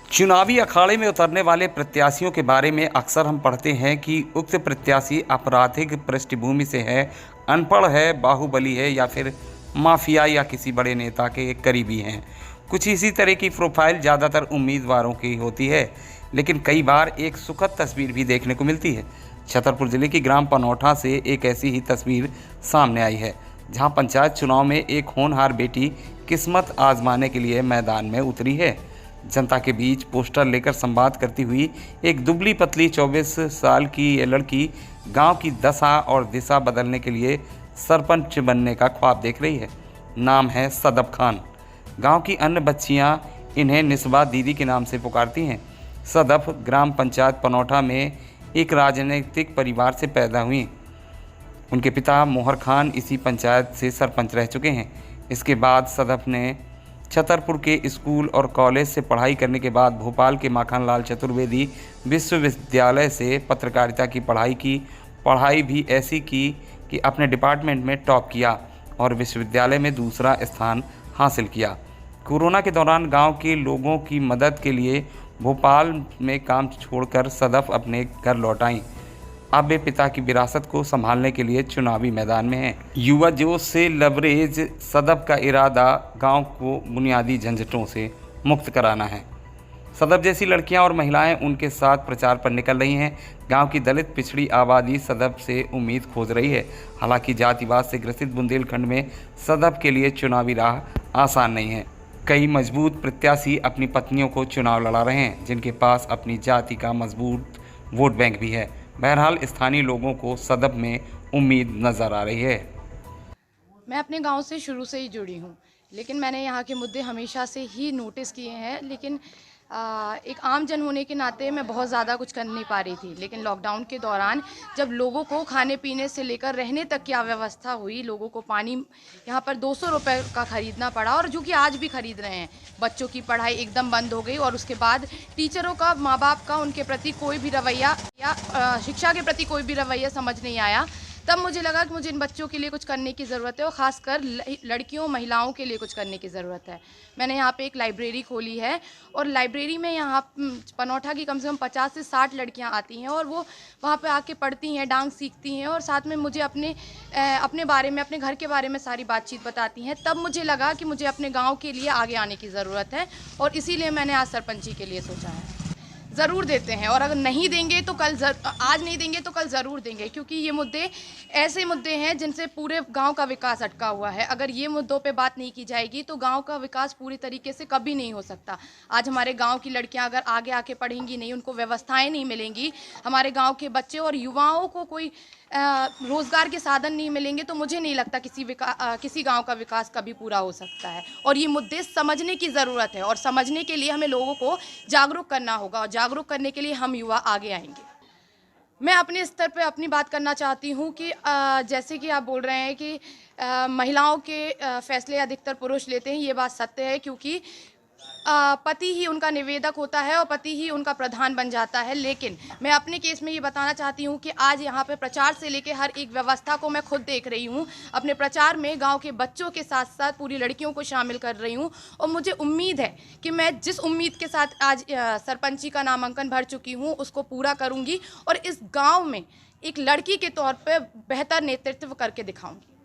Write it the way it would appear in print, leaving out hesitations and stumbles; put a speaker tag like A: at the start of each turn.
A: चुनावी अखाड़े में उतरने वाले प्रत्याशियों के बारे में अक्सर हम पढ़ते हैं कि उक्त प्रत्याशी आपराधिक पृष्ठभूमि से है, अनपढ़ है, बाहुबली है या फिर माफिया या किसी बड़े नेता के करीबी हैं। कुछ इसी तरह की प्रोफाइल ज़्यादातर उम्मीदवारों की होती है, लेकिन कई बार एक सुखद तस्वीर भी देखने को मिलती है। छतरपुर जिले की ग्राम पनौठा से एक ऐसी ही तस्वीर सामने आई है, जहां पंचायत चुनाव में एक होनहार बेटी किस्मत आजमाने के लिए मैदान में उतरी है। जनता के बीच पोस्टर लेकर संवाद करती हुई एक दुबली पतली 24 साल की ये लड़की गांव की दशा और दिशा बदलने के लिए सरपंच बनने का ख्वाब देख रही है। नाम है सदफ खान। गांव की अन्य बच्चियां इन्हें निस्बा दीदी के नाम से पुकारती हैं। सदफ ग्राम पंचायत पनौठा में एक राजनीतिक परिवार से पैदा हुई। उनके पिता मोहर खान इसी पंचायत से सरपंच रह चुके हैं। इसके बाद सदफ ने छतरपुर के स्कूल और कॉलेज से पढ़ाई करने के बाद भोपाल के माखनलाल चतुर्वेदी विश्वविद्यालय से पत्रकारिता की पढ़ाई की। पढ़ाई भी ऐसी की कि अपने डिपार्टमेंट में टॉप किया और विश्वविद्यालय में दूसरा स्थान हासिल किया। कोरोना के दौरान गांव के लोगों की मदद के लिए भोपाल में काम छोड़कर सदफ अपने घर लौट आईं। अब वे पिता की विरासत को संभालने के लिए चुनावी मैदान में हैं। युवा जोश से लबरेज सदफ का इरादा गांव को बुनियादी झंझटों से मुक्त कराना है। सदफ जैसी लड़कियां और महिलाएं उनके साथ प्रचार पर निकल रही हैं। गांव की दलित पिछड़ी आबादी सदफ से उम्मीद खोज रही है। हालांकि जातिवाद से ग्रसित बुंदेलखंड में सदफ के लिए चुनावी राह आसान नहीं है। कई मजबूत प्रत्याशी अपनी पत्नियों को चुनाव लड़ा रहे हैं, जिनके पास अपनी जाति का मजबूत वोट बैंक भी है। बहरहाल स्थानीय लोगों को सदफ में उम्मीद नज़र आ रही है।
B: मैं अपने गांव से शुरू से ही जुड़ी हूं, लेकिन मैंने यहां के मुद्दे हमेशा से ही नोटिस किए हैं। लेकिन एक आम जन होने के नाते मैं बहुत ज़्यादा कुछ कर नहीं पा रही थी। लेकिन लॉकडाउन के दौरान जब लोगों को खाने पीने से लेकर रहने तक की अव्यवस्था हुई, लोगों को पानी यहाँ पर 200 रुपये का ख़रीदना पड़ा, और जो कि आज भी ख़रीद रहे हैं। बच्चों की पढ़ाई एकदम बंद हो गई, और उसके बाद टीचरों का, माँ बाप का उनके प्रति कोई भी रवैया या शिक्षा के प्रति कोई भी रवैया समझ नहीं आया। तब मुझे लगा कि मुझे इन बच्चों के लिए कुछ करने की ज़रूरत है, और ख़ासकर लड़कियों, महिलाओं के लिए कुछ करने की ज़रूरत है। मैंने यहाँ पे एक लाइब्रेरी खोली है, और लाइब्रेरी में यहाँ पनौठा की कम से कम 50 से 60 लड़कियाँ आती हैं, और वो वहाँ पे आके पढ़ती हैं, डांस सीखती हैं, और साथ में मुझे अपने बारे में, अपने घर के बारे में सारी बातचीत बताती हैं। तब मुझे लगा कि मुझे अपने गाँव के लिए आगे आने की ज़रूरत है, और इसीलिए मैंने आज सरपंची के लिए सोचा है। ज़रूर देते हैं, और अगर नहीं देंगे तो आज नहीं देंगे तो कल ज़रूर देंगे, क्योंकि ये मुद्दे ऐसे मुद्दे हैं जिनसे पूरे गांव का विकास अटका हुआ है। अगर ये मुद्दों पे बात नहीं की जाएगी तो गांव का विकास पूरी तरीके से कभी नहीं हो सकता। आज हमारे गांव की लड़कियां अगर आगे आके पढ़ेंगी नहीं, उनको व्यवस्थाएं नहीं मिलेंगी, हमारे गाँव के बच्चे और युवाओं को कोई रोज़गार के साधन नहीं मिलेंगे, तो मुझे नहीं लगता किसी गांव का विकास कभी पूरा हो सकता है। और ये मुद्दे समझने की ज़रूरत है, और समझने के लिए हमें लोगों को जागरूक करना होगा, और जागरूक करने के लिए हम युवा आगे आएंगे। मैं अपने स्तर पे अपनी बात करना चाहती हूँ कि जैसे कि आप बोल रहे हैं कि महिलाओं के फैसले अधिकतर पुरुष लेते हैं, ये बात सत्य है, क्योंकि पति ही उनका निवेदक होता है और पति ही उनका प्रधान बन जाता है। लेकिन मैं अपने केस में ये बताना चाहती हूँ कि आज यहाँ पे प्रचार से लेके हर एक व्यवस्था को मैं खुद देख रही हूँ। अपने प्रचार में गांव के बच्चों के साथ साथ पूरी लड़कियों को शामिल कर रही हूँ, और मुझे उम्मीद है कि मैं जिस उम्मीद के साथ आज सरपंची का नामांकन भर चुकी हूँ उसको पूरा करूँगी, और इस गाँव में एक लड़की के तौर पर बेहतर नेतृत्व करके दिखाऊँगी।